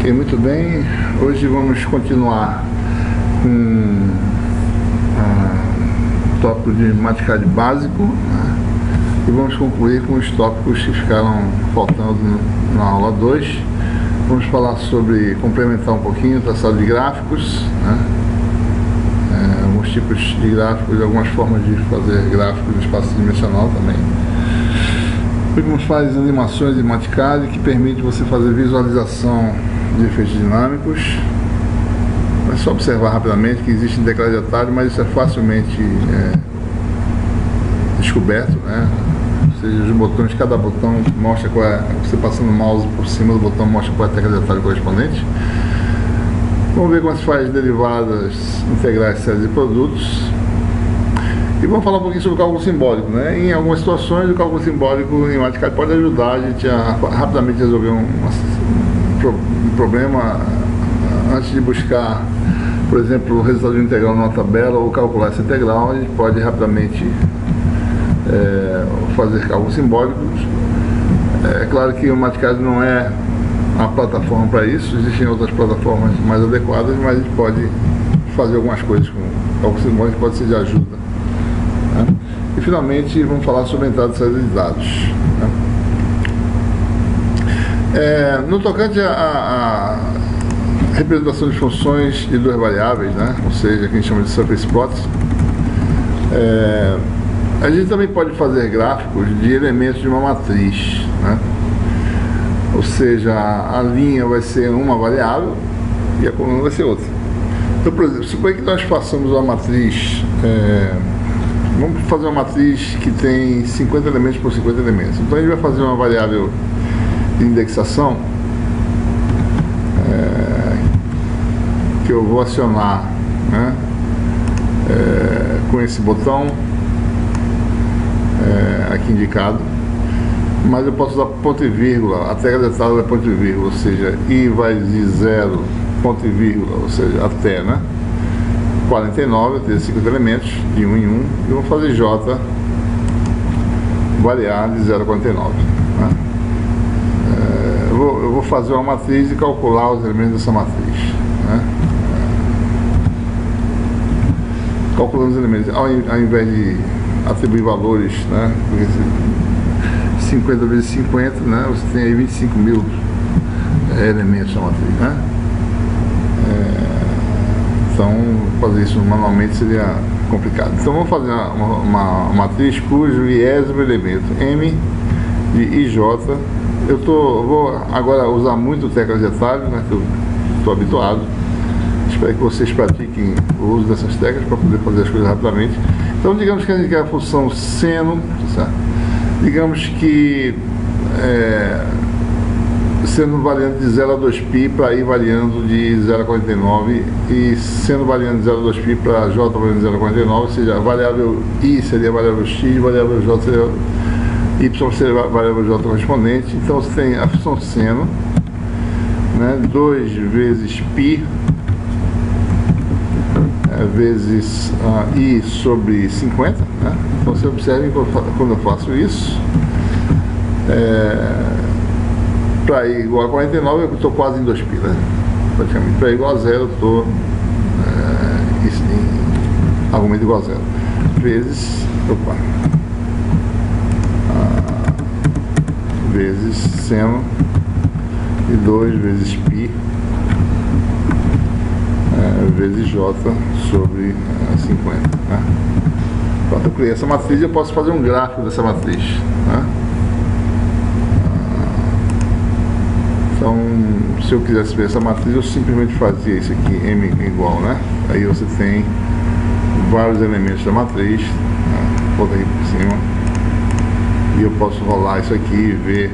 Ok, muito bem. Hoje vamos continuar com o tópico de MATCAD básico, né? E vamos concluir com os tópicos que ficaram faltando na aula 2. Vamos falar sobre, complementar um pouquinho o traçado de gráficos, né? Alguns tipos de gráficos, algumas formas de fazer gráficos no espaço dimensional também. Como faz animações de MATCAD que permite você fazer visualização de efeitos dinâmicos. É só observar rapidamente que existe teclado de atalho, mas isso é facilmente descoberto, né? Ou seja, os botões, cada botão mostra qual é, você passando o mouse por cima do botão mostra qual é a tecla de atalho correspondente. Vamos ver como se faz derivadas integrais de séries de produtos. E vamos falar um pouquinho sobre o cálculo simbólico, né? Em algumas situações o cálculo simbólico em MATCAD pode ajudar a gente a rapidamente resolver um problema antes de buscar, por exemplo, o resultado de uma integral numa tabela ou calcular essa integral. A gente pode rapidamente fazer cálculos simbólicos. É claro que o MATCAD não é a plataforma para isso, existem outras plataformas mais adequadas, mas a gente pode fazer algumas coisas com o cálculo simbólico que pode ser de ajuda. E finalmente vamos falar sobre a entrada e saída de dados, né? No tocante a representação de funções de duas variáveis, né? Ou seja, que a gente chama de surface plots, a gente também pode fazer gráficos de elementos de uma matriz, né? Ou seja, a linha vai ser uma variável e a coluna vai ser outra. Então, por exemplo, suponha que nós façamos uma matriz, vamos fazer uma matriz que tem 50 elementos por 50 elementos. Então a gente vai fazer uma variável de indexação que eu vou acionar, né, com esse botão aqui indicado, mas eu posso usar ponto e vírgula, a tecla de atalho é ponto e vírgula, ou seja, i vai de 0, ponto e vírgula, ou seja, até, né, 49, eu tenho 50 elementos, de 1 em 1, e vou fazer J variar de 0 a 49. Né? Eu vou fazer uma matriz e calcular os elementos dessa matriz. Né? Calculando os elementos, ao invés de atribuir valores, né? 50 vezes 50, né? Você tem aí 25 mil elementos na matriz. Né? Então, fazer isso manualmente seria complicado. Então, vamos fazer uma matriz cujo iésimo elemento M de IJ. Eu vou agora usar muito teclas de atalho, né, que eu estou habituado. Espero que vocês pratiquem o uso dessas teclas para poder fazer as coisas rapidamente. Então, digamos que a gente quer a função seno, certo? Digamos que sendo variando de 0 a 2π para i variando de 0 a 49 e sendo variando de 0 a 2π para j variando de 0 a 49, ou seja, a variável i seria a variável x, a variável j seria y, seria a variável j correspondente. Então você tem a função seno, né, 2 vezes π vezes i sobre 50, né? Então você observe quando eu faço isso, para i igual a 49 eu estou quase em 2π, né? Praticamente. Para i igual a 0 eu estou em argumento igual a 0 vezes vezes seno de 2 vezes π vezes j sobre 50, né? Pronto, eu criei essa matriz e eu posso fazer um gráfico dessa matriz, né? Então, se eu quisesse ver essa matriz, eu simplesmente fazia isso aqui, m igual, né? Aí você tem vários elementos da matriz, né? Bota aqui por cima, e eu posso rolar isso aqui e ver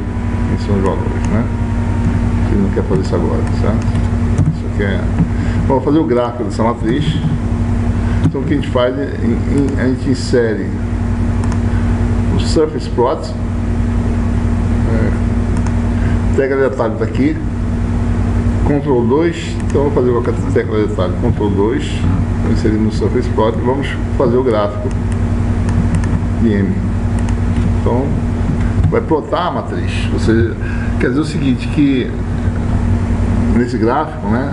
quem são os valores, né? Você não quer fazer isso agora, certo? Isso aqui vou fazer o gráfico dessa matriz. Então o que a gente faz a gente insere o surface plot, tecla de atalho está aqui, Ctrl 2, então eu vou fazer com a tecla de atalho Ctrl 2, inserir no surface plot e vamos fazer o gráfico de M. Então vai plotar a matriz. Você quer dizer o seguinte, que nesse gráfico, né,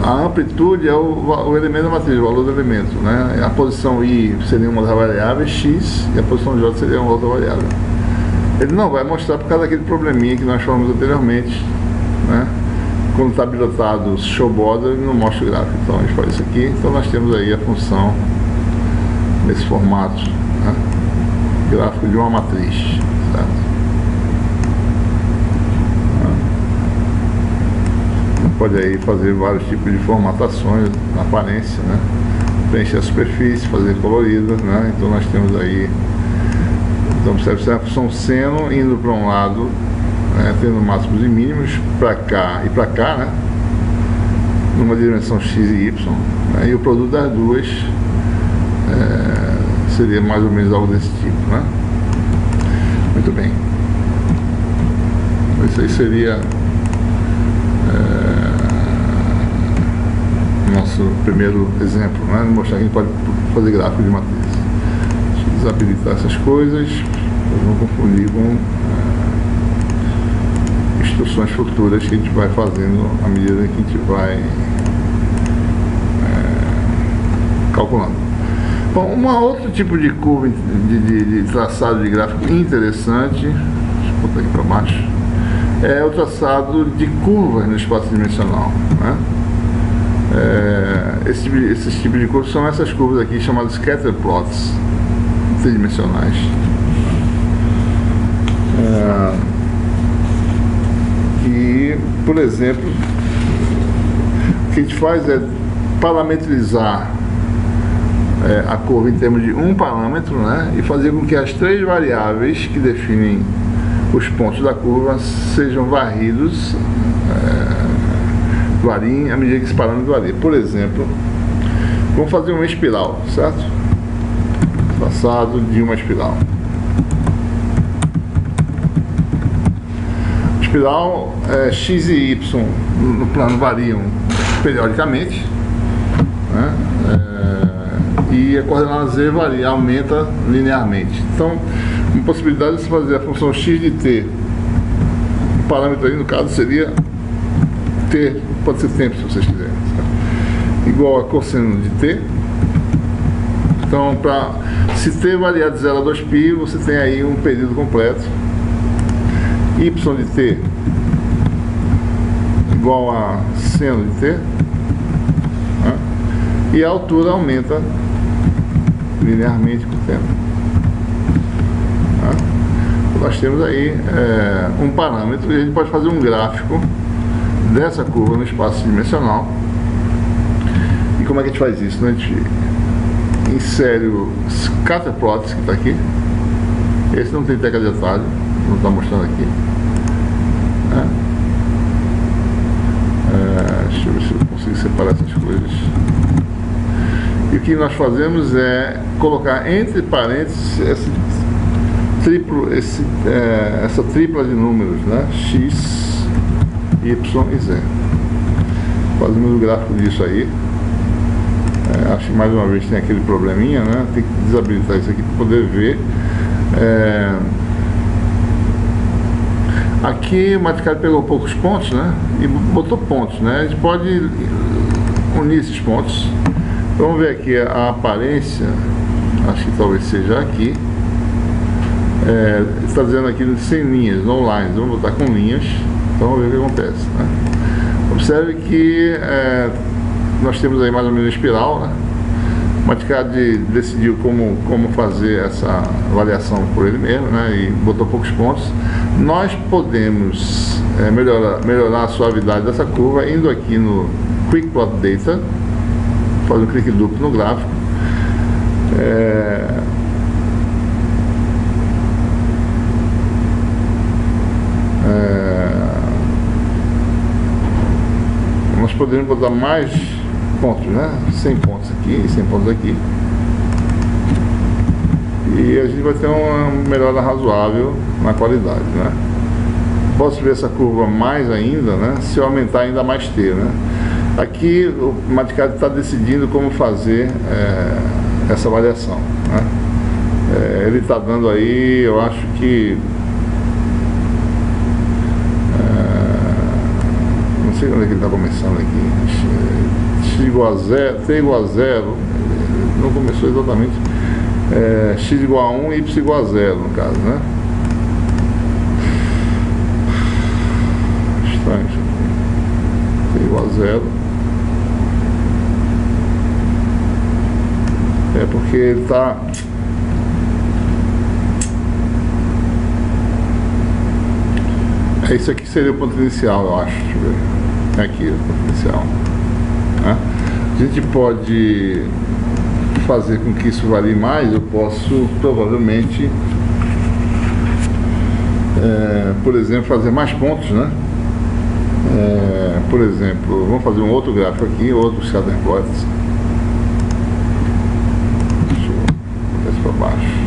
a amplitude é o elemento da matriz, o valor do elemento, né? A posição I seria uma das variáveis X e a posição J seria uma outra variável. Ele não vai mostrar por causa daquele probleminha que nós falamos anteriormente, né? Quando está pilotado show border, ele não mostra o gráfico. Então a gente faz isso aqui. Então nós temos aí a função nesse formato, né? Gráfico de uma matriz, certo? Pode aí fazer vários tipos de formatações na aparência, né? Preencher a superfície, fazer colorida, né? Então nós temos aí, então observe a função seno indo para um lado, né? Tendo máximos e mínimos para cá e para cá, né? Numa dimensão x e y, né? E o produto das duas seria mais ou menos algo desse tipo, né? Muito bem. Isso aí seria nosso primeiro exemplo, né? Mostrar que a gente pode fazer gráfico de matriz. Deixa eu desabilitar essas coisas, para não confundir com instruções futuras que a gente vai fazendo à medida que a gente vai calculando. Bom, um outro tipo de curva de traçado de gráfico interessante, deixa eu botar aqui para baixo, é o traçado de curvas no espaço dimensional, né? Esses tipos de curvas são essas curvas aqui chamadas scatter plots tridimensionais. E, por exemplo, o que a gente faz é parametrizar a curva em termos de um parâmetro, né, e fazer com que as três variáveis que definem os pontos da curva sejam varridos, variem à medida que esse parâmetro varia. Por exemplo, vamos fazer uma espiral, certo? Traçado de uma espiral. Espiral, x e y no plano variam periodicamente, né? E a coordenada z varia, aumenta linearmente. Então, uma possibilidade de se fazer a função x de t, o parâmetro aí no caso seria t, pode ser tempo se vocês quiserem, certo? Igual a cosseno de t. Então, se t variar de 0 a 2π, você tem aí um período completo. Y de t igual a seno de t, né? E a altura aumenta linearmente com o tempo. Nós temos aí um parâmetro e a gente pode fazer um gráfico dessa curva no espaço dimensional. E como é que a gente faz isso? A gente insere o scatter plots que está aqui. Esse não tem tecla de atalho, não está mostrando aqui. Deixa eu ver se eu consigo separar essas coisas. E o que nós fazemos é colocar entre parênteses essa tripla de números, né? X, Y e Z. Fazemos o gráfico disso aí. Acho que mais uma vez tem aquele probleminha, né? Tem que desabilitar isso aqui para poder ver. Aqui o Maticari pegou poucos pontos, né? E botou pontos, né? A gente pode unir esses pontos. Vamos ver aqui a aparência. Acho que talvez seja aqui. Está dizendo aqui sem linhas, no lines. Vamos botar com linhas. Então vamos ver o que acontece, né? Observe que nós temos aí mais ou menos a espiral, né? O Maticari decidiu como fazer essa avaliação por ele mesmo, né? E botou poucos pontos. Nós podemos melhorar a suavidade dessa curva indo aqui no Quick Plot Data, fazer um clique duplo no gráfico. Nós podemos botar mais pontos, né? 100 pontos aqui e 100 pontos aqui. E a gente vai ter uma melhora razoável na qualidade, né? Posso ver essa curva mais ainda, né? Se eu aumentar ainda mais T, né? Aqui o Maticari está decidindo como fazer essa variação, né? Ele está dando aí, eu acho que sei onde é que ele está começando aqui. X igual a 0, T igual a 0, não começou exatamente. X igual a 1 e Y igual a 0, no caso, né? Estranho isso aqui. T igual a 0. É porque ele está... Isso aqui seria o ponto inicial, eu acho. Deixa eu ver. Aqui, o ponto inicial. Né? A gente pode fazer com que isso varie mais. Eu posso, provavelmente, por exemplo, fazer mais pontos, né? Por exemplo, vamos fazer um outro gráfico aqui, outro scatterplot. Deixa eu botar isso para baixo.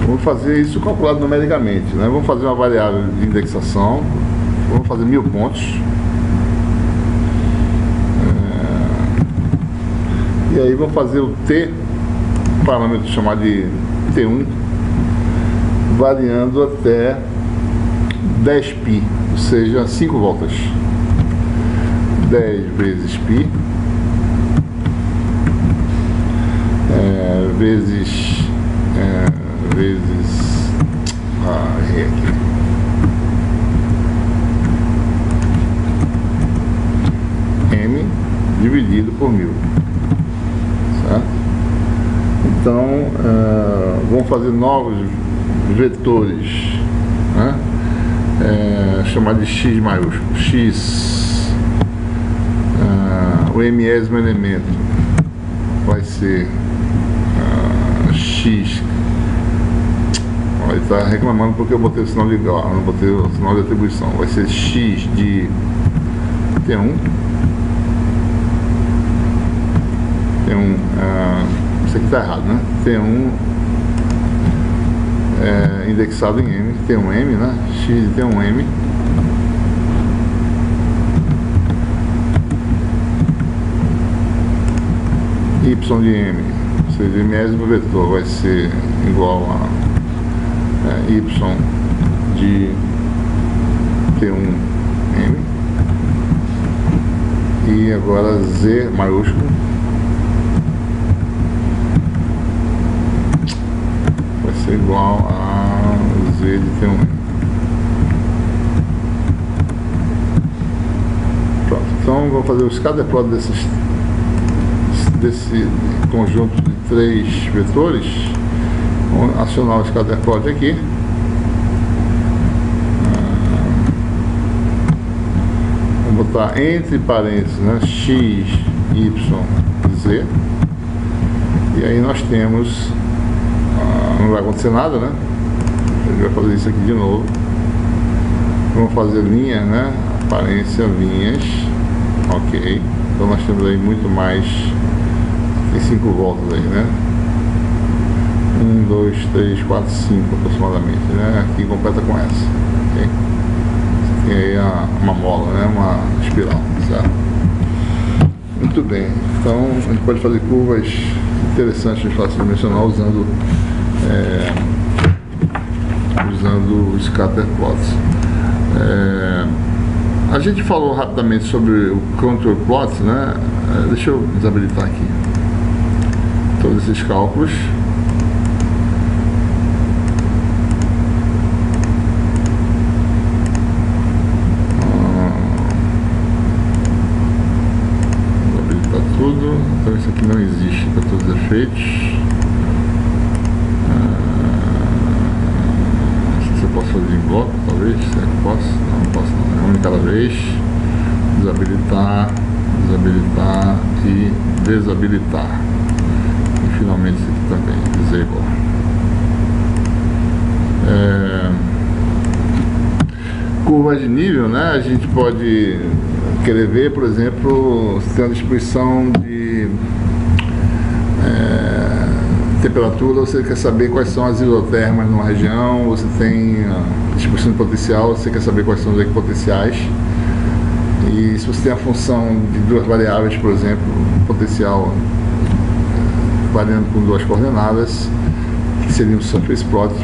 Vamos fazer isso calculado numericamente, né? Vamos fazer uma variável de indexação, vamos fazer 1000 pontos. E aí vamos fazer o T, parâmetro chamado de T1, variando até 10π, ou seja, 5 voltas. 10 vezes π, vezes errei aqui. M dividido por 1000, certo? Então vamos fazer novos vetores, né? Chamado de X maiúsculo. X, o mésimo elemento vai ser X. Ele está reclamando porque eu botei o sinal de igual, não botei o sinal de atribuição. Vai ser X de T1. Isso aqui está errado, né? T1 indexado em M, T1M, né? X de T1M. Y de M, ou seja, o mésimo vetor vai ser igual a Y de T1M, e agora Z maiúsculo vai ser igual a Z de T1M. Pronto, então vou fazer o scatterplot desse conjunto de 3 vetores. Vamos acionar o scatterplot aqui. Vamos botar entre parênteses, né, X, Y, Z. E aí nós temos, não vai acontecer nada, né? A gente vai fazer isso aqui de novo. Vamos fazer linha, né? Aparência, linhas. Ok. Então nós temos aí muito mais. Tem 5 voltas aí, né? 1, 2, 3, 4, 5 aproximadamente, né? Aqui completa com essa, ok? Isso aqui é uma mola, né? Uma espiral, certo? Muito bem, então a gente pode fazer curvas interessantes de espaço dimensional usando o scatterplot. A gente falou rapidamente sobre o contour plot, né? Deixa eu desabilitar aqui todos esses cálculos. Desabilitar tudo. Então isso aqui não existe para todos os efeitos. Não sei se eu posso fazer em bloco, talvez. Será que eu posso? Não posso não. É um de cada vez. Desabilitar, desabilitar e desabilitar. E finalmente isso aqui também, disable. Curvas de nível, né? A gente pode querer ver, por exemplo, se tem uma distribuição de temperatura, você quer saber quais são as isotermas numa região, você tem a distribuição de potencial, você quer saber quais são os equipotenciais. E se você tem a função de 2 variáveis, por exemplo, potencial variando com 2 coordenadas, que seria um surface plot,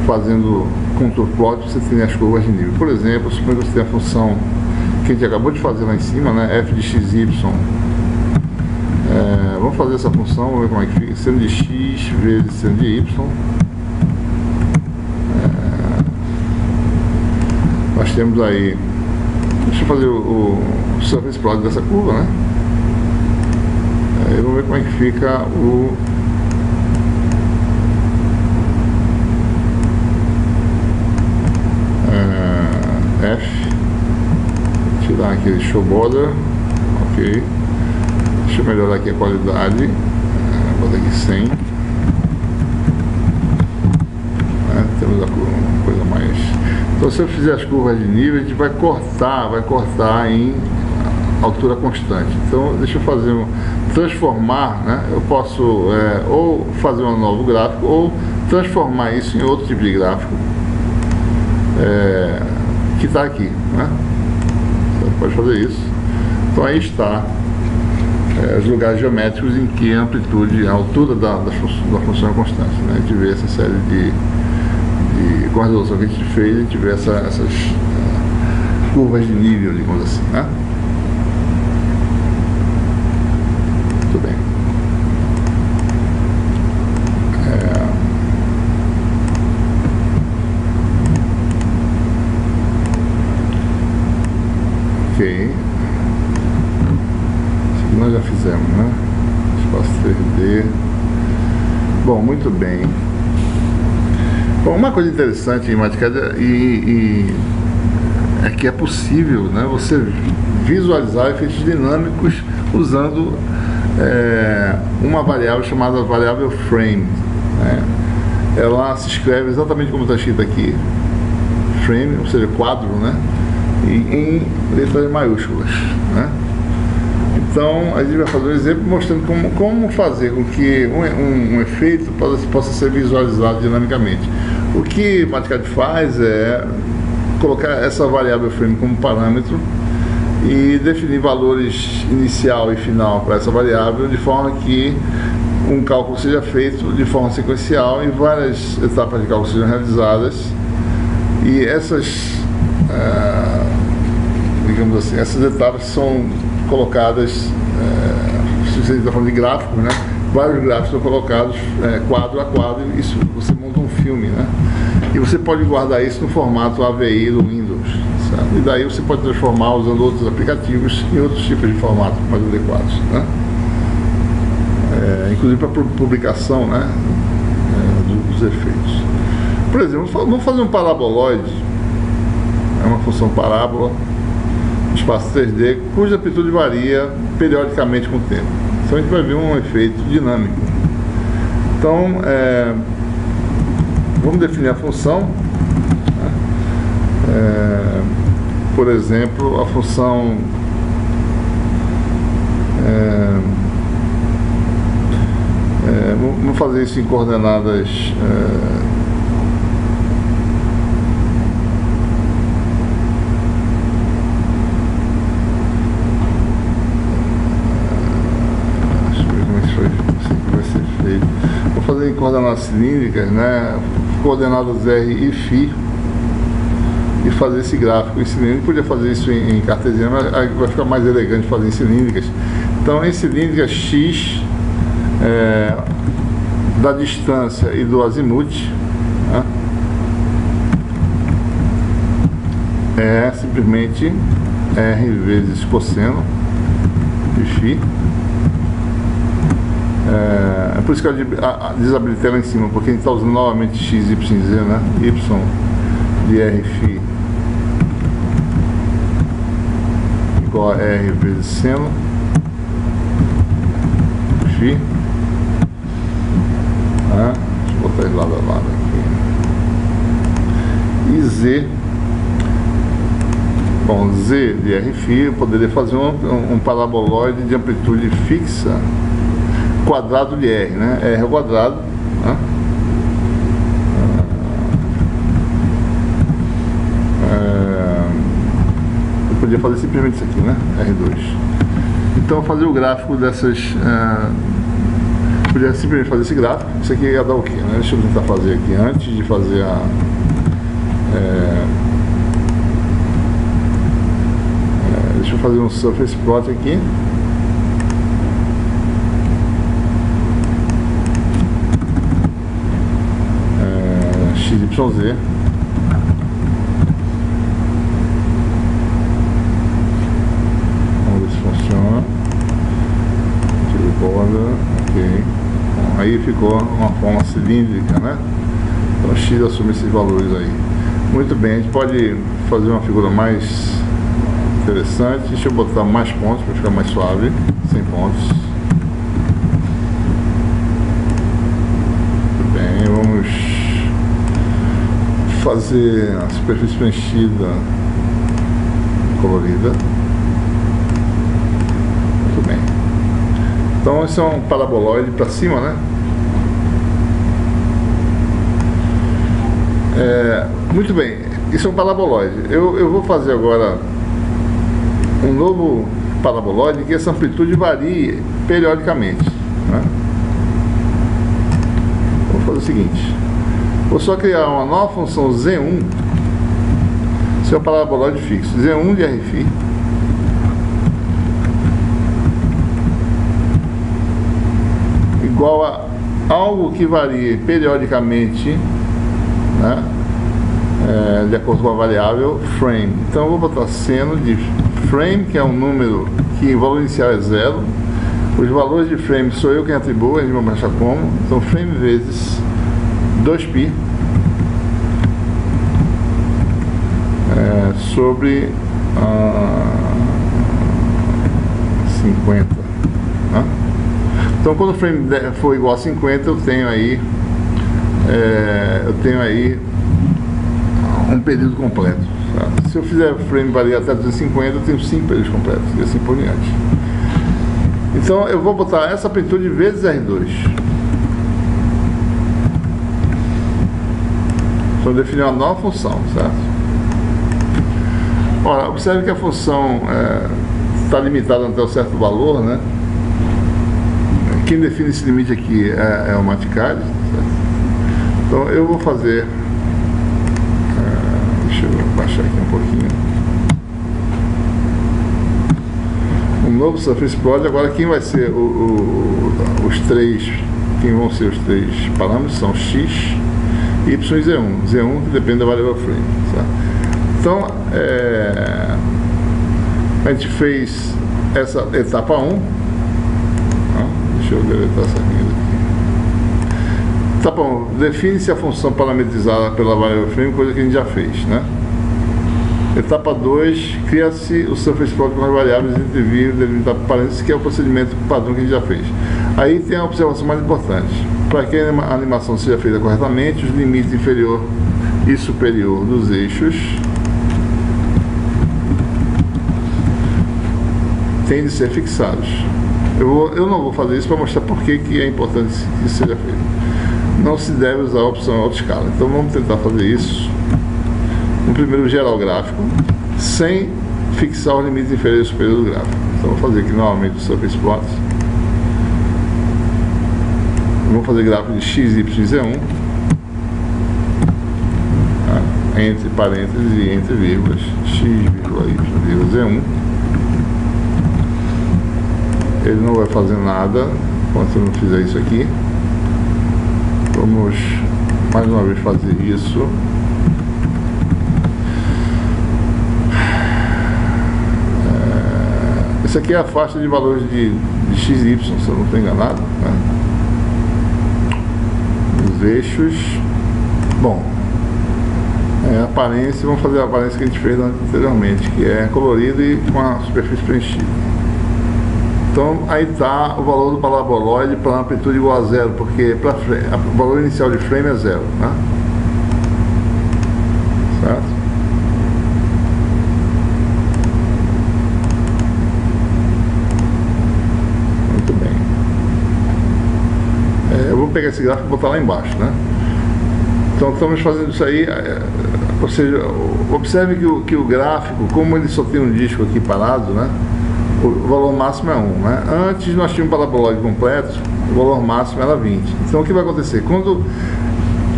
fazendo contour plot, você tem as curvas de nível. Por exemplo, suponho que você tem a função que a gente acabou de fazer lá em cima, né? F de xy. Vamos fazer essa função, vamos ver como é que fica. Seno de x vezes seno de y. Nós temos aí, deixa eu fazer o surface plot dessa curva, né? Vamos ver como é que fica o F. Tirar aqui o show border, ok. Deixa eu melhorar aqui a qualidade, botar aqui 100. Temos uma coisa mais. Então, se eu fizer as curvas de nível, a gente vai cortar em altura constante. Então, deixa eu fazer transformar, né? Eu posso ou fazer um novo gráfico ou transformar isso em outro tipo de gráfico que está aqui, né? Você pode fazer isso. Então aí está os lugares geométricos em que a amplitude, a altura da função é constante, né? A gente vê essa série com a resolução que a gente fez, a gente vê essas curvas de nível, digamos assim, né? Muito bem. Ok. Isso que nós já fizemos, né? Espaço 3D. Bom, muito bem. Bom, uma coisa interessante em MATCAD é que é possível, né, você visualizar efeitos dinâmicos usando uma variável chamada variável frame, né? Ela se escreve exatamente como está escrito aqui, frame, ou seja, quadro, né? E em letras maiúsculas, né? Então a gente vai fazer um exemplo mostrando como fazer com que um efeito possa ser visualizado dinamicamente. O que o MATCAD faz é colocar essa variável frame como parâmetro e definir valores inicial e final para essa variável, de forma que um cálculo seja feito de forma sequencial e várias etapas de cálculo sejam realizadas, e essas digamos assim, essas etapas são colocadas, se você está falando de gráficos, né? Vários gráficos são colocados quadro a quadro, e isso você monta um filme, né? E você pode guardar isso no formato AVI do Windows, certo? E daí você pode transformar usando outros aplicativos em outros tipos de formatos mais adequados, né? Inclusive para publicação, né? Dos efeitos. Por exemplo, vamos fazer um paraboloide, é uma função parábola, espaço 3D, cuja amplitude varia periodicamente com o tempo. Então a gente vai ver um efeito dinâmico. Então, vamos definir a função, né? Por exemplo, a função vamos fazer isso em coordenadas em coordenadas cilíndricas, né? Coordenadas R e φ, e fazer esse gráfico em cilíndrico. Podia fazer isso em cartesiano, mas vai ficar mais elegante fazer em cilíndricas. Então, em cilíndricas, x da distância e do azimuth, né? É simplesmente R vezes cosseno de φ. É por isso que eu desabilitei lá em cima, porque a gente está usando novamente x, y, z, né? Y de r φ igual a r vezes seno φ. Deixa eu botar ele lado a lado aqui. E z, bom, z de r φ, eu poderia fazer um paraboloide de amplitude fixa quadrado de R, né? R ao quadrado, né? Eu podia fazer simplesmente isso aqui, né? R2. Então, fazer o gráfico dessas... podia simplesmente fazer esse gráfico. Isso aqui ia dar o quê, né? Deixa eu tentar fazer aqui antes de fazer fazer um surface plot aqui. XYZ. Vamos ver se funciona. Tira o borda, ok. Bom, aí ficou uma forma cilíndrica, né? Então X assume esses valores aí. Muito bem, a gente pode fazer uma figura mais interessante. Deixa eu botar mais pontos para ficar mais suave. 100 pontos. Muito bem, vamos fazer a superfície preenchida colorida. Muito bem. Então esse é um paraboloide para cima, né? Muito bem, isso é um paraboloide. Eu vou fazer agora um novo paraboloide que essa amplitude varie periodicamente, né? Vou fazer o seguinte: vou só criar uma nova função Z1. Isso é um paraboloide fixo. Z1 de Rφ igual a algo que varie periodicamente, né? De acordo com a variável frame. Então eu vou botar seno de frame, que é um número que o valor inicial é 0. Os valores de frame sou eu quem atribuo, a gente vai achar como. Então frame vezes 2π sobre 50, né? Então quando o frame for igual a 50, eu tenho aí um período completo, certo? Se eu fizer frame variar até 250, eu tenho 5 períodos completos e assim por diante. Então eu vou botar essa amplitude vezes R2. Então definir uma nova função, certo? Ora, observe que a função está limitada até um certo valor, né? Quem define esse limite aqui é o Maticali, certo? Então eu vou fazer, deixa eu baixar aqui um pouquinho, um novo surface plot. Agora quem vai ser quem vão ser os três parâmetros são X, Y e Z1. Z1 que depende da variável frame, certo? Então a gente fez essa etapa 1. Deixa eu deletar essa linha aqui. Tá bom, define-se a função parametrizada pela variável frame, coisa que a gente já fez, né? Etapa 2, cria-se o surface plot com as variáveis entre vírgula, delimitar parênteses, que é o procedimento padrão que a gente já fez. Aí tem a observação mais importante: para que a animação seja feita corretamente, os limites inferior e superior dos eixos têm de ser fixados. Eu não vou fazer isso para mostrar por que é importante que isso seja feito. Não se deve usar a opção autoescala. Então vamos tentar fazer isso no primeiro geral gráfico, sem fixar os limites inferiores e superiores do gráfico. Então vou fazer aqui novamente o surface plot. Vamos fazer gráfico de x, y e z1, entre parênteses e entre vírgulas, x, y, z1. Ele não vai fazer nada enquanto eu não fizer isso aqui. Vamos mais uma vez fazer isso. Essa aqui é a faixa de valores de x e y, se eu não estou enganado, né? Os eixos. Bom, a aparência, vamos fazer a aparência que a gente fez anteriormente, que é colorida e com a superfície preenchida. Então aí está o valor do paraboloide para amplitude igual a 0, porque o valor inicial de frame é 0, né? Certo? Muito bem. Eu vou pegar esse gráfico e botar lá embaixo, né? Então estamos fazendo isso aí, ou seja, observe que o gráfico, como ele só tem um disco aqui parado, né? O valor máximo é 1, né? Antes nós tínhamos um paraboloide completo, o valor máximo era 20. Então o que vai acontecer? Quando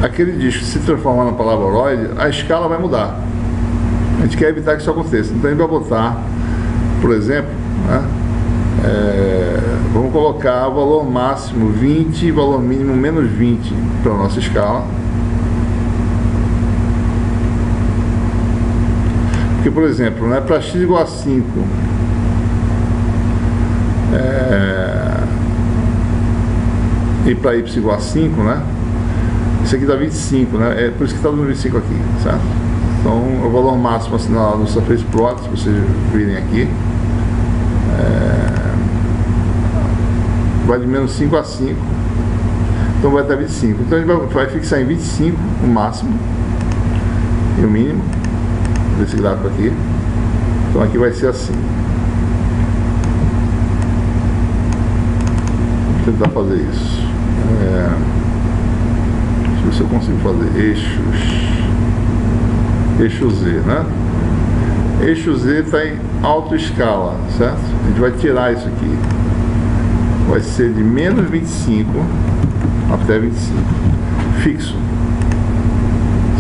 aquele disco se transformar no paraboloide, a escala vai mudar. A gente quer evitar que isso aconteça. Então a gente vai botar por exemplo, né? Vamos colocar o valor máximo 20 e valor mínimo menos 20 para a nossa escala. Porque, por exemplo, né, para x igual a 5, e para y igual a 5, né? Isso aqui dá 25, né? É por isso que está dando 25 aqui, certo? Então, o valor máximo assinalado no Surface Plot, se vocês virem aqui, vai de menos 5 a 5, então vai dar 25. Então a gente vai fixar em 25 o máximo e o mínimo desse gráfico aqui. Então aqui vai ser assim. Vou tentar fazer isso. Deixa eu ver se eu consigo fazer eixo Z, né? Eixo Z está em autoescala, certo? A gente vai tirar isso aqui. Vai ser de menos 25 até 25, fixo,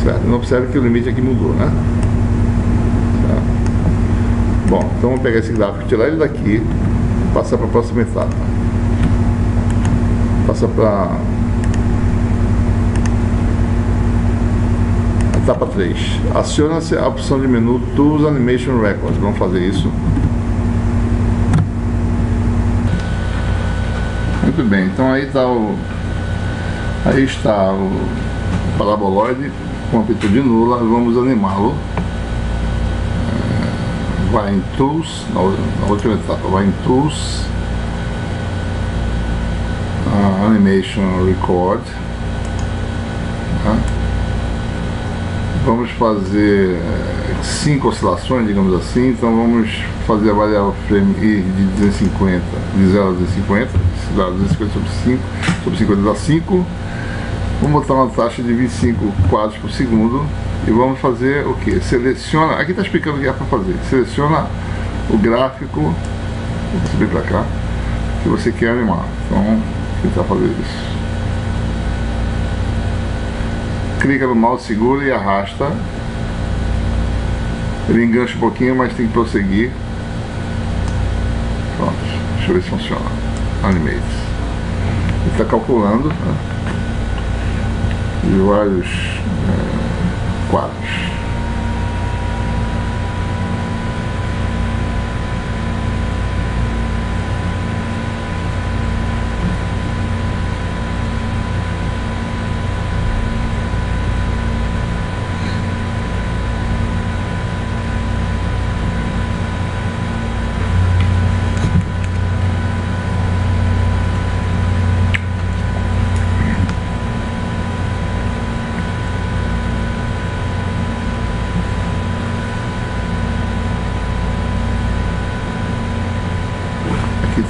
certo? Não observe que o limite aqui mudou, né? Certo? Bom, então vamos pegar esse gráfico, tirar ele daqui e passar para a próxima etapa. Passa para a etapa 3. Aciona-se a opção de menu Tools Animation Records. Vamos fazer isso. Muito bem, então aí está o paraboloide com amplitude nula. Vamos animá-lo. Vai em Tools, na última etapa, vai em Tools, Animation Record. Vamos fazer 5 oscilações, digamos assim. Então vamos fazer a variável frame I de 250, de 0 a 250, dá 250 sobre 5, sobre 50 dá 5. Vamos botar uma taxa de 25 quadros por segundo e vamos fazer o que? Seleciona, aqui está explicando o que é para fazer. Seleciona o gráfico, vou subir para cá, que você quer animar. Então vamos tentar fazer isso. Clica no mouse, segura e arrasta. Ele engancha um pouquinho, mas tem que prosseguir. Pronto, deixa eu ver se funciona. Animate. Ele está calculando, né, de vários quadros.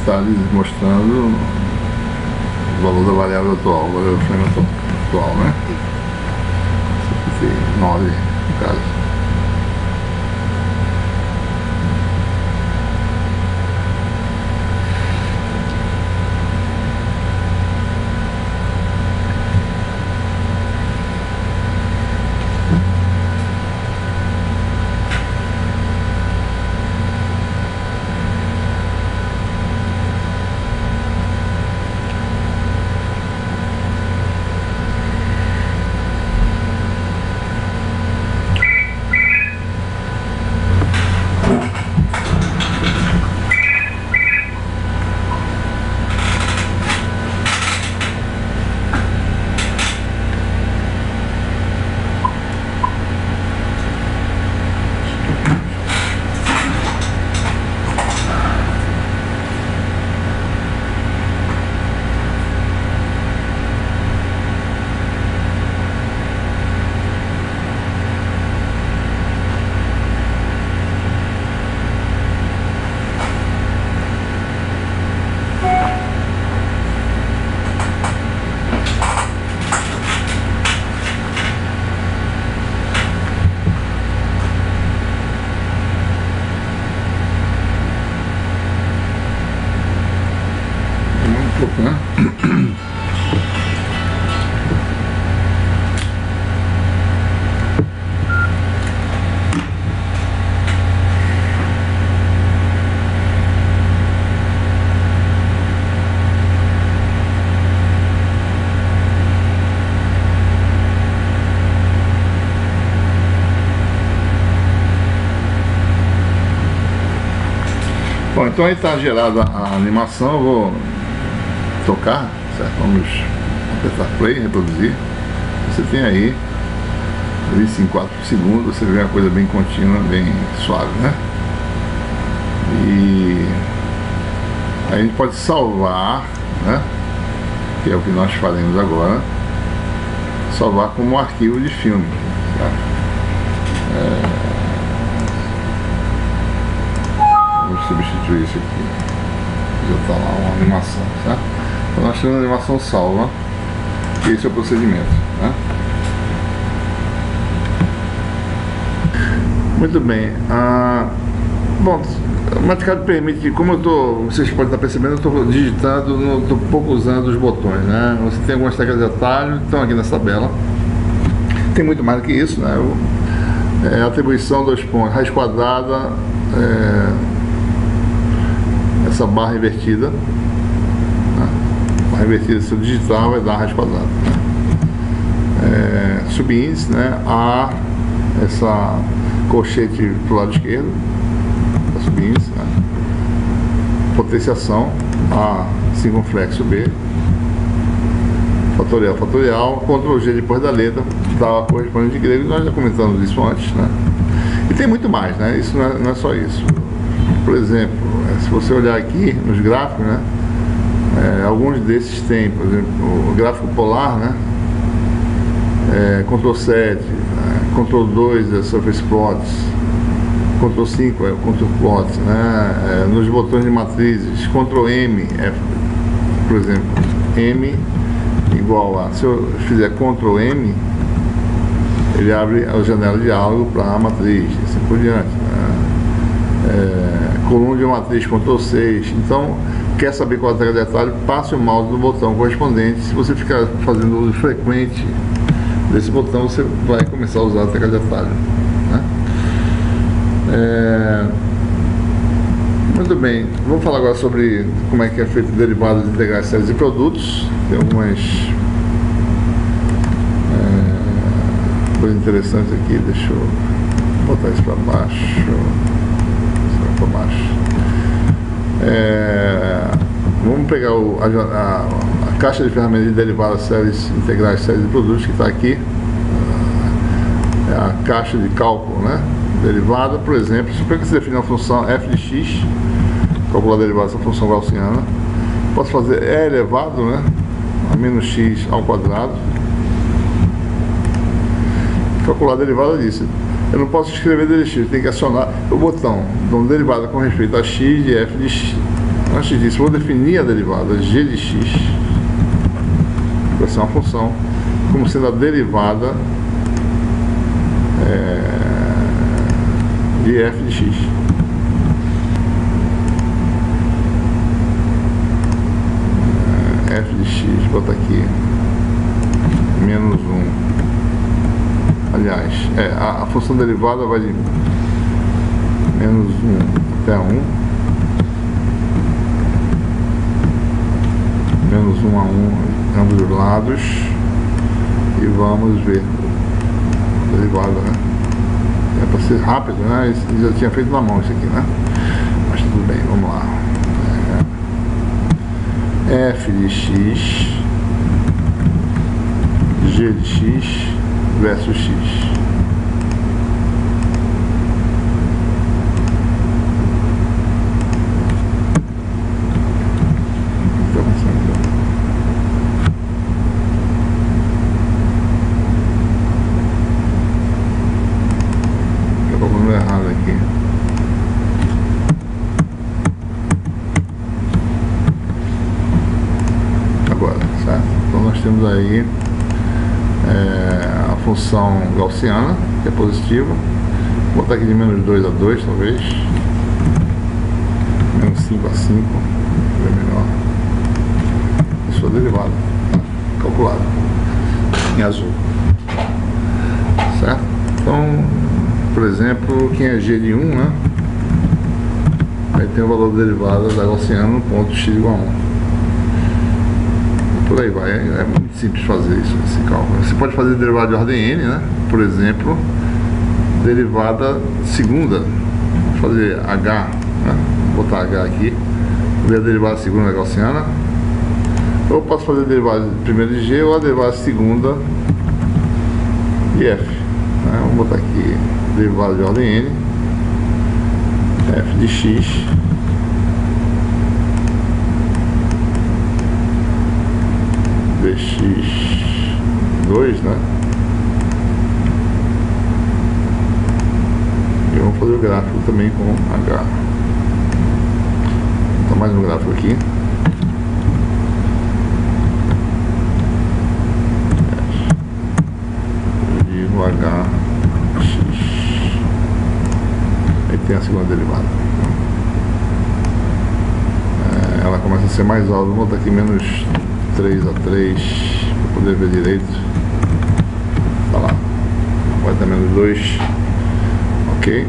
Está mostrando o valor da variável atual, o valor do frame atual, né? Isso aqui tem 9 no caso. Né? então aí está gerada a animação, eu vou tocar, certo? Vamos apertar play, reproduzir. Você tem aí 24 segundos, você vê uma coisa bem contínua, bem suave, né? E aí a gente pode salvar, né? Que é o que nós faremos agora, salvar como um arquivo de filme, tá? Vamos substituir isso aqui, já está lá uma animação, tá? Então nós temos a animação salva, e esse é o procedimento, né? Muito bem. Bom, o Mathcad permite, como vocês podem estar percebendo, eu estou digitando, estou pouco usando os botões, né? Você tem algumas teclas de atalho, estão aqui nessa tabela. Tem muito mais do que isso, né? Atribuição, 2 pontos, raiz quadrada, essa barra invertida, né? Barra invertida, se eu digitar, vai dar raiz quadrada, né? Subíndice, né? Essa colchete para o lado esquerdo, subíndice, né? Potenciação, A circunflexo B, fatorial, Ctrl G depois da letra, dá a correspondente de grego, nós já comentamos isso antes, né? E tem muito mais, né? Isso não é só isso. Por exemplo, se você olhar aqui nos gráficos, né? Alguns desses tem, por exemplo, o gráfico polar, né? Ctrl 7, Ctrl 2 é Surface Plots, Ctrl 5 é o Contour Plot, né? Nos botões de matrizes, Ctrl M é, por exemplo, M igual a, se eu fizer Ctrl M, ele abre a janela de diálogo para a matriz, e assim por diante, né? Coluna de matriz, Ctrl 6. Então, quer saber qual é a tecla de atalho, passe o mouse no botão correspondente. Se você ficar fazendo uso frequente desse botão, você vai começar a usar a tecla de atalho, né? Muito bem, vamos falar agora sobre como é que é feito derivados integrais, séries e produtos. Tem algumas coisas interessantes aqui, deixa eu botar isso para baixo, vamos pegar a caixa de ferramentas de derivadas, séries integrais, séries e produtos, que está aqui. É a caixa de cálculo, né? Derivada, por exemplo, suponho que você define uma função f de x, calcular a derivada dessa função gaussiana. Posso fazer e elevado, né, a menos x ao quadrado. Calcular a derivada disso. Eu não posso escrever dx, eu tenho que acionar o botão dando derivada com respeito a x de f de x. Antes disso, vou definir a derivada g de x, que vai ser uma função, como sendo a derivada de f de x. F de x, bota aqui menos 1. Aliás, a função derivada vai de menos 1 até 1, menos 1 a 1 em ambos os lados, e vamos ver a derivada, né? É para ser rápido, né? Já tinha feito na mão isso aqui, né? Mas tudo bem, vamos lá. F de x, g de x versus x. Errado aqui. Agora, certo? Então nós temos aí a função gaussiana, que é positiva. Vou botar aqui de menos 2 a 2, talvez. Menos 5 a 5. É melhor. Isso é derivada, tá? Calculada em azul. Certo? Então, por exemplo, quem é g de 1, né? Aí tem o valor derivado da gaussiana no ponto x igual a 1. E por aí vai. É muito simples fazer isso, esse cálculo. Você pode fazer derivada de ordem n, né? Por exemplo, derivada segunda. Vou fazer h, né? Vou botar H aqui. Ver a derivada segunda gaussiana. Eu posso fazer a derivada primeira de G ou a derivada segunda de F. Vamos botar aqui derivada de ordem N, F de X dx2, né? E vamos fazer o gráfico também com H. Então mais um gráfico aqui. HX. Aí tem a segunda derivada. Ela começa a ser mais alta. Vou botar aqui menos 3 a 3 para poder ver direito. Tá lá. Vai dar menos 2. Ok.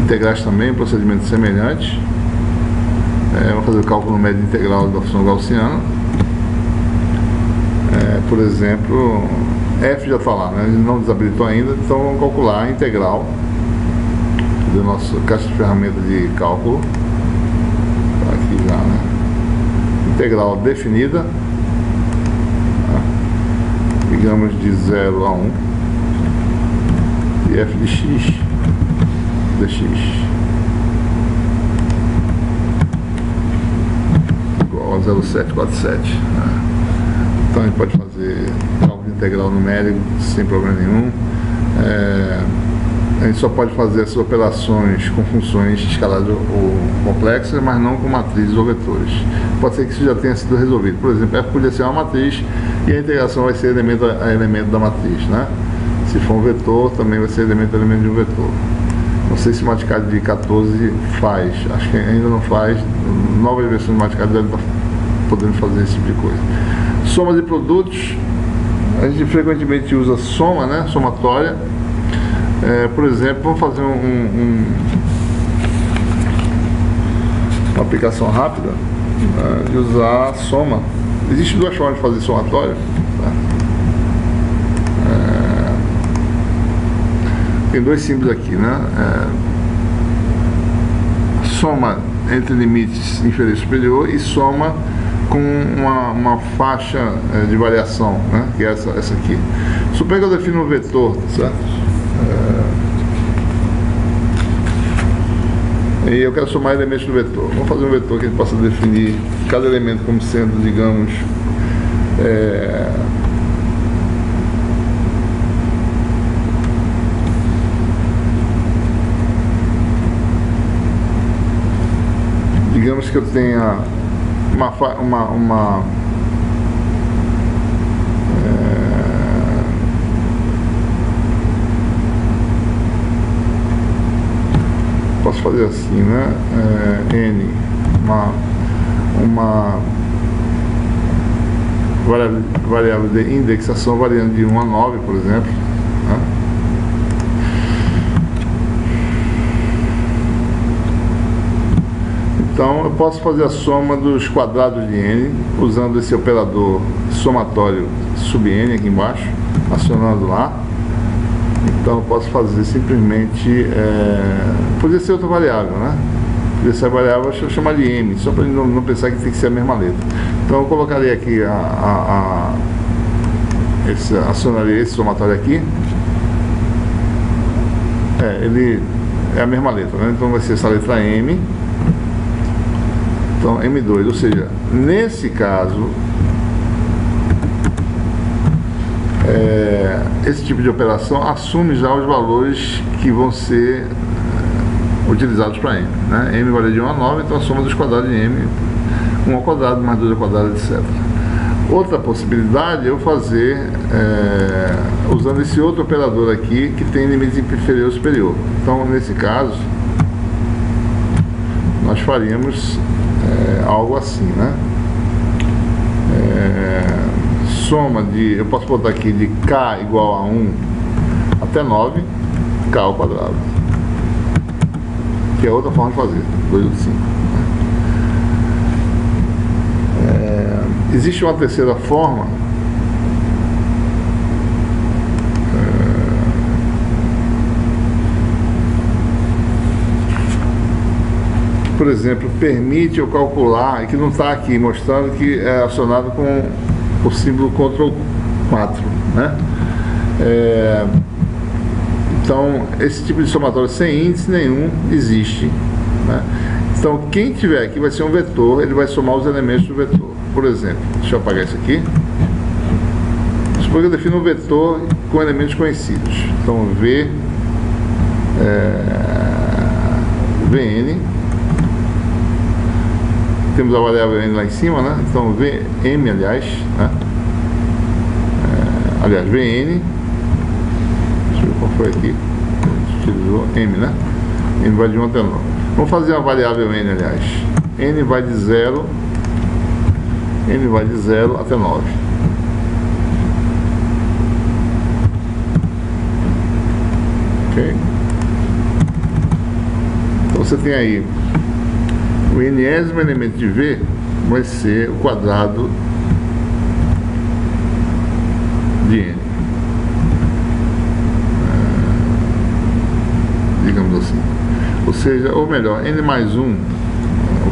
Integrais também, procedimento semelhante. Vou fazer o cálculo médio integral da função gaussiana. Por exemplo, F já está lá, né? Ele não desabilitou ainda, então vamos calcular a integral do nosso caixa de ferramenta de cálculo. Tá aqui já, né? Integral definida, tá? Digamos de 0 a 1, de f de x dx igual a 0,747, né? Então a gente pode fazer cálculo integral numérico sem problema nenhum. A gente só pode fazer essas operações com funções escalares ou complexas, mas não com matrizes ou vetores. Pode ser que isso já tenha sido resolvido. Por exemplo, F podia ser uma matriz e a integração vai ser elemento a elemento da matriz, né? Se for um vetor, também vai ser elemento a elemento de um vetor. Não sei se o Mathcad de 14 faz, acho que ainda não faz. Novas versões do Mathcad devem estar podendo fazer esse tipo de coisa. Soma de produtos, a gente frequentemente usa soma, né? Somatória. Por exemplo, vamos fazer uma aplicação rápida, de usar soma. Existem duas formas de fazer somatória. Tá? Tem dois símbolos aqui, né? Soma entre limites inferior e superior e soma com uma faixa de variação, né? Que é essa aqui. Suponha que eu defino um vetor, tá certo? E eu quero somar elementos do vetor. Vamos fazer um vetor que a gente possa definir cada elemento como sendo, digamos, digamos que eu tenha posso fazer assim, né? N, uma variável de indexação variando de 1 a 9, por exemplo, né? Então eu posso fazer a soma dos quadrados de n usando esse operador somatório sub n aqui embaixo, acionando lá. Então eu posso fazer simplesmente, poderia ser outra variável, né? Poderia ser a variável, eu chamar de m, só para não pensar que tem que ser a mesma letra. Então eu colocaria aqui, acionaria esse somatório aqui. Ele é a mesma letra, né? Então vai ser essa letra m. Então M2, ou seja, nesse caso, esse tipo de operação assume já os valores que vão ser utilizados para M, né? M varia de 1 a 9, então a soma dos quadrados de M, 1 ao quadrado mais 2 ao quadrado, etc. Outra possibilidade é eu fazer, usando esse outro operador aqui, que tem limites inferior e superior. Então, nesse caso, nós faríamos algo assim, né? Soma de, eu posso botar aqui de k igual a 1 até 9, k ao quadrado, que é outra forma de fazer, 2 ou 5. Existe uma terceira forma, por exemplo, permite eu calcular, que não está aqui mostrando, que é acionado com o símbolo Ctrl 4, né? Então, esse tipo de somatório sem índice nenhum existe, né? Então, quem tiver aqui vai ser um vetor, ele vai somar os elementos do vetor. Por exemplo, deixa eu apagar isso aqui. Supor que eu defino um vetor com elementos conhecidos. Então, Vn. Temos a variável n lá em cima, né? Então, Vm, aliás, né? Aliás, Vn. Deixa eu ver qual foi aqui. A gente utilizou M, né? N vai de 1 até 9. Vamos fazer a variável n, aliás. N vai de 0 até 9. Ok? Então você tem aí o nésimo elemento de V vai ser o quadrado de N. Digamos assim. Ou seja, ou melhor, N mais 1,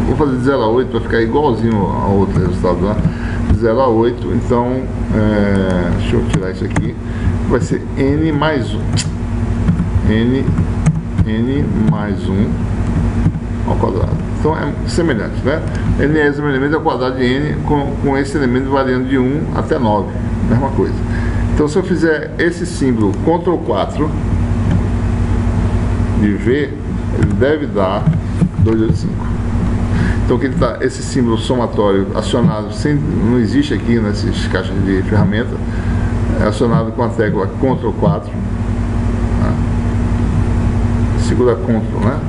vou fazer de 0 a 8 para ficar igualzinho ao outro resultado lá, de 0 a 8, então, deixa eu tirar isso aqui, vai ser N mais 1, N mais 1 ao quadrado. Então é semelhante, né? Nésimo elemento é o quadrado de N com esse elemento variando de 1 até 9, mesma coisa. Então se eu fizer esse símbolo Ctrl 4 de V, ele deve dar 285. Então que ele tá, esse símbolo somatório acionado, não existe aqui nessas caixas de ferramenta, é acionado com a tecla Ctrl 4, né? Segura Ctrl, né?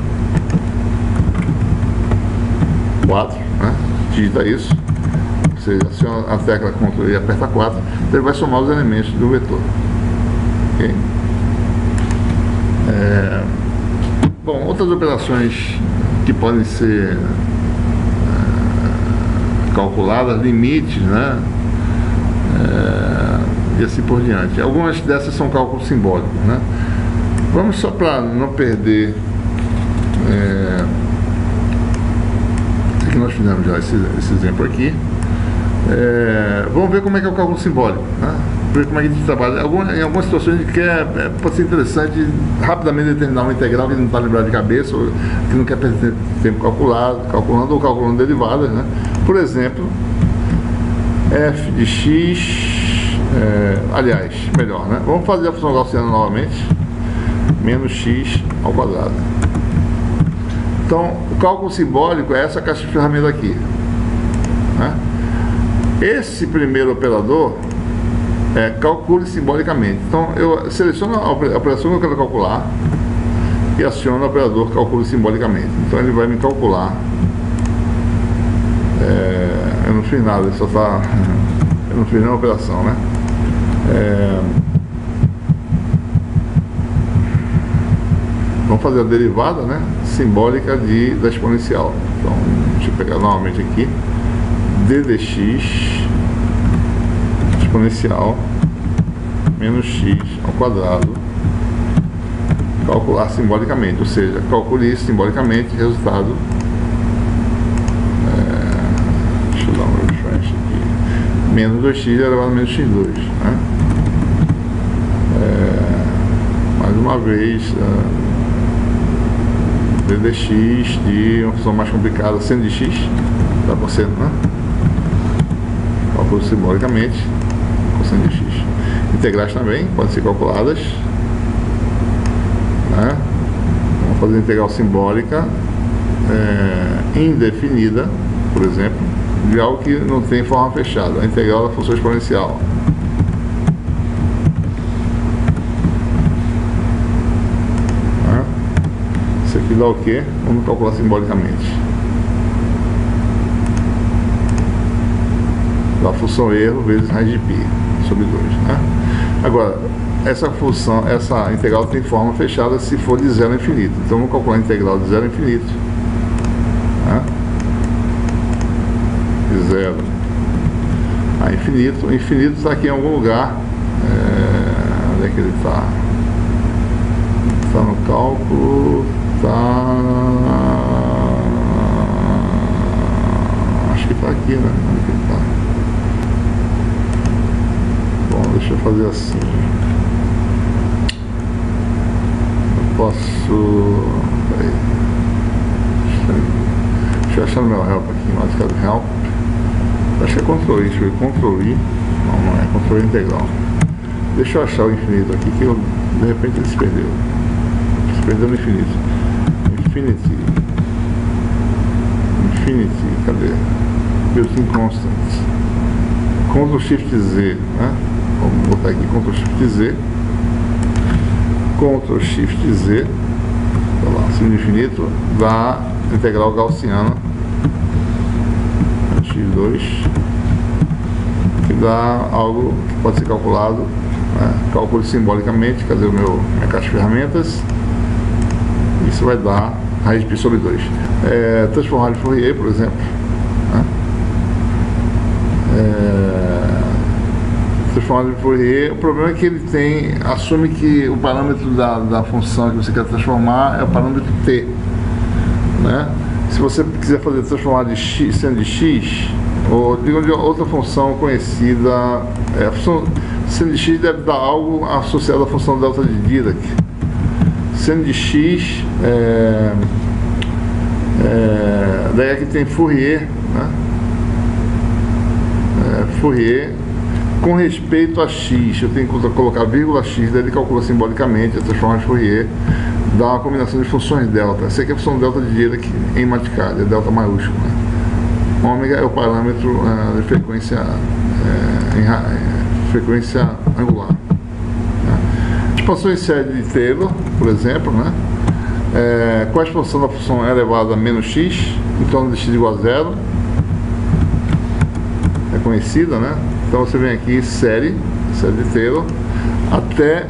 4, né? Digita isso, você aciona a tecla Ctrl e aperta 4, então ele vai somar os elementos do vetor. Ok? Bom, outras operações que podem ser calculadas, limites, né? E assim por diante. Algumas dessas são cálculos simbólicos, né? Vamos só para não perder. Nós fizemos já esse exemplo aqui. Vamos ver como é que é o cálculo simbólico, né? Ver como é que a gente trabalha. Em algumas situações a gente quer, pode ser interessante rapidamente determinar uma integral que não está lembrado de cabeça, ou que não quer perder tempo calculando ou calculando derivadas, né? Por exemplo, f de x, aliás, melhor, né? Vamos fazer a função gaussiana novamente, menos x ao quadrado. Então, o cálculo simbólico é essa caixa de ferramenta aqui, né? Esse primeiro operador calcule simbolicamente. Então, eu seleciono a operação que eu quero calcular e aciono o operador calcule simbolicamente. Então, ele vai me calcular. Eu não fiz nada, ele só está. Eu não fiz nenhuma operação, né? Vamos fazer a derivada, né, simbólica da exponencial. Então, deixa eu pegar novamente aqui. D de x exponencial menos x ao quadrado, calcular simbolicamente, ou seja, calcule isso simbolicamente, resultado. Deixa eu dar um refresh aqui. Menos 2x elevado a menos x2. Né? Mais uma vez. D de x de uma função mais complicada, seno de x, dá cosseno, né? Calculo simbolicamente, cosseno de x. Integrais também podem ser calculadas, né? Vamos fazer integral simbólica indefinida, por exemplo, de algo que não tem forma fechada, a integral da função exponencial. Aqui dá o que? Vamos calcular simbolicamente. Dá a função erro vezes raiz de π sobre 2, né? Agora, essa função, essa integral tem forma fechada se for de 0 a infinito. Então vamos calcular a integral de 0 a infinito, né? De 0 a infinito. O infinito está aqui em algum lugar. Onde é que ele está? Está no cálculo. Tá aqui, né? Tá. Bom, deixa eu fazer assim. Eu posso... Peraí. Deixa eu achar no meu help aqui, mais que help. Acho que é Ctrl I, deixa eu ver, Ctrl I. Não é, Ctrl I integral. Deixa eu achar o infinito aqui, que eu, de repente ele se perdeu. Se perdeu no infinito. Infinity, cadê? Built-in constant. Ctrl Shift Z, né? Vamos botar aqui Ctrl Shift Z. Ctrl Shift Z. Tá lá, acima do infinito, da integral gaussiana. X2. Que dá algo que pode ser calculado. Né? Calculo simbolicamente, cadê minha caixa de ferramentas? Isso vai dar raiz de π sobre 2. Transformar de Fourier, por exemplo. Né? Transformar de Fourier, o problema é que ele assume que o parâmetro da função que você quer transformar é o parâmetro t. Né? Se você quiser fazer transformar de x, sendo de x, ou de outra função conhecida, a função sendo de x deve dar algo associado à função delta de Dirac. Sendo de x, daí aqui tem Fourier, né? Fourier com respeito a x, eu tenho que colocar vírgula x, daí ele calcula simbolicamente a transformada de Fourier, dá uma combinação de funções delta. Essa aqui é a função delta de Dirac em Mathcad, é delta maiúsculo. Né? Ômega é o parâmetro de frequência, frequência angular. Expansão em série de Taylor, por exemplo, né? Qual a expansão da função elevada a menos x, em torno de x igual a 0, é conhecida, né? Então você vem aqui, série de Taylor, até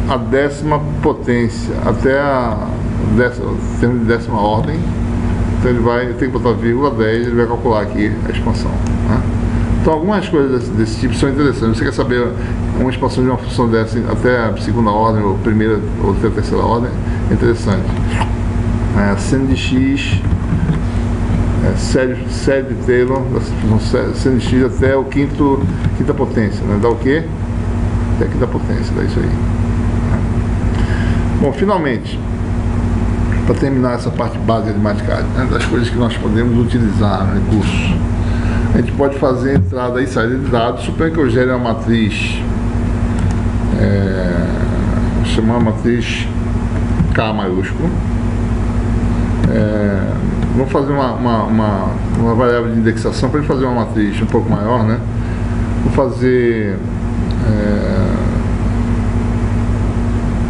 a 10ª potência, até termo de 10ª ordem. Então ele tem que botar vírgula 10, ele vai calcular aqui a expansão. Né? Então algumas coisas desse tipo são interessantes. Você quer saber uma expansão de uma função dessa até a 2ª ordem, ou primeira, ou até a 3ª ordem, é interessante. Seno de x, série de Taylor, seno de x até o quinta potência, né? Dá o quê? Até a 5ª potência, dá isso aí. Bom, finalmente, para terminar essa parte básica de Mathcad, né, das coisas que nós podemos utilizar no recurso, a gente pode fazer entrada e saída de dados. Suponha que eu gere uma matriz, vou chamar a matriz K maiúsculo. Vamos fazer uma variável de indexação para ele fazer uma matriz um pouco maior, né? Vou fazer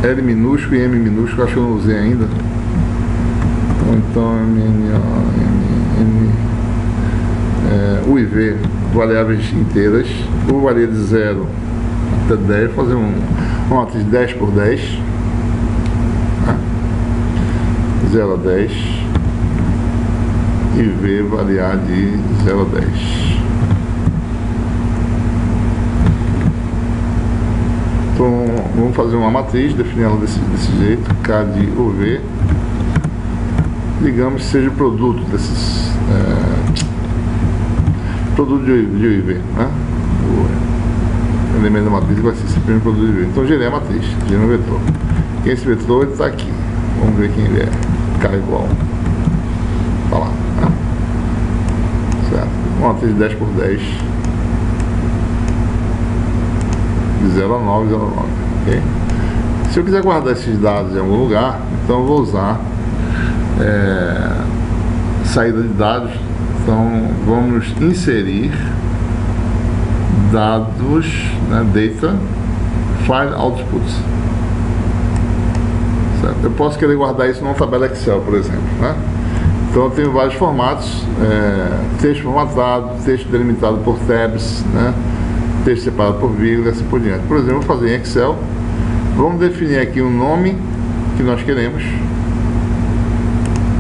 L minúsculo e M minúsculo, acho que eu não usei ainda. Ou então U e V, variáveis inteiras. U varia de 0 até 10, fazer uma matriz 10 por 10, né? 0 a 10, e V variar de 0 a 10. Então vamos fazer uma matriz, definir ela desse jeito, K de UV, digamos que seja o produto desses produto de UV, né? O elemento da matriz vai ser esse primeiro produto de UV. Então gerei a matriz, gerei um vetor. Quem é esse vetor? Ele está aqui. Vamos ver quem ele é. K igual, tá lá, né? Certo? Uma matriz de 10 por 10, de 0 a 9, 0 a 9, ok? Se eu quiser guardar esses dados em algum lugar, então eu vou usar saída de dados. Então vamos inserir dados, né, data, file output. Certo? Eu posso querer guardar isso numa tabela Excel, por exemplo, né? Então eu tenho vários formatos, texto formatado, texto delimitado por tabs, né? Texto separado por vírgula e assim por diante. Por exemplo, vou fazer em Excel. Vamos definir aqui um nome que nós queremos.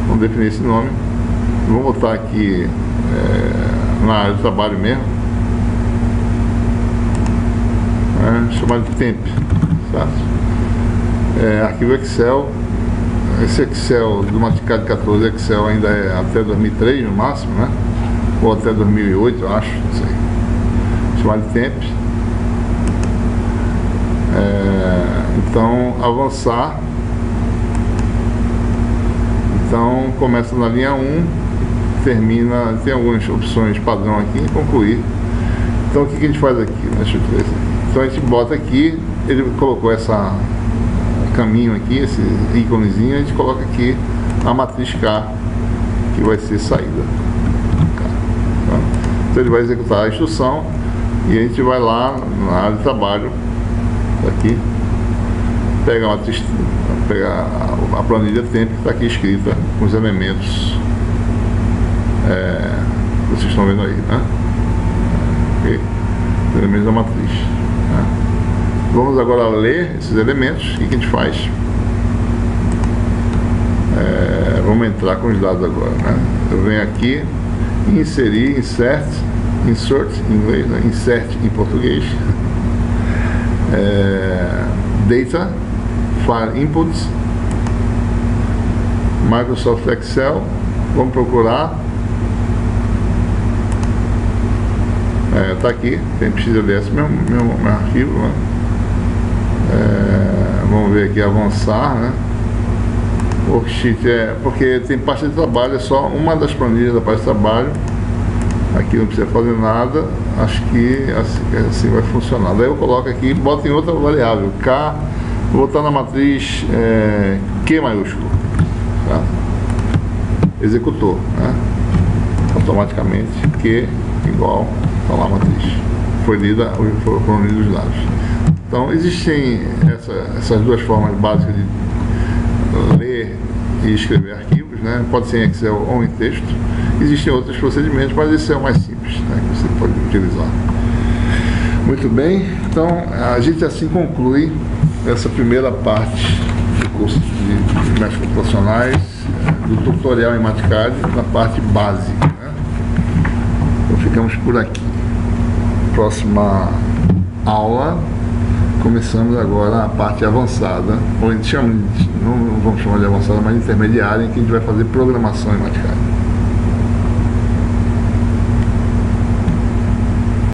Vamos definir esse nome. Vamos botar aqui na área do trabalho mesmo. Chamar de temp. Certo? Arquivo Excel. Esse Excel do Mathcad 14 Excel ainda é até 2003 no máximo, né? ou até 2008, eu acho, não sei, chamado Temp. Então, avançar. Então, começa na linha 1, termina, tem algumas opções padrão aqui, concluir. Então, o que a gente faz aqui? Deixa eu ver aqui. Então, a gente bota aqui, ele colocou esse caminho aqui, esse íconezinho, a gente coloca aqui a matriz K, que vai ser saída. Então, ele vai executar a instrução e a gente vai lá na área de trabalho, aqui, pega a matriz, pega a planilha tempo que está aqui escrita com os elementos que vocês estão vendo aí, né? Okay. Os elementos da matriz, né? Vamos agora ler esses elementos. O que a gente faz? Vamos entrar com os dados agora, né? Eu venho aqui e inserir, insert em inglês, né? Insert em português, data, file inputs, Microsoft Excel. Vamos procurar, tá aqui, quem precisa desse meu arquivo, né? Vamos ver aqui, avançar, né? Worksheet porque tem parte de trabalho, é só uma das planilhas da parte de trabalho. Aqui não precisa fazer nada, acho que assim vai funcionar. Daí eu coloco aqui, boto em outra variável, K, vou botar na matriz Q maiúsculo, tá? Executou, né? Automaticamente Q igual, tá lá a matriz, foram lidos os dados. Então existem essas duas formas básicas de ler e escrever arquivos, né? Pode ser em Excel ou em texto. Existem outros procedimentos, mas esse é o mais simples, né, que você pode utilizar. Muito bem, então a gente assim conclui essa primeira parte do curso de métodos computacionais, do tutorial em MATCAD, na parte básica, né? Então ficamos por aqui. Próxima aula, começamos agora a parte avançada, ou a gente chama, não vamos chamar de avançada, mas intermediária, em que a gente vai fazer programação em MATCAD.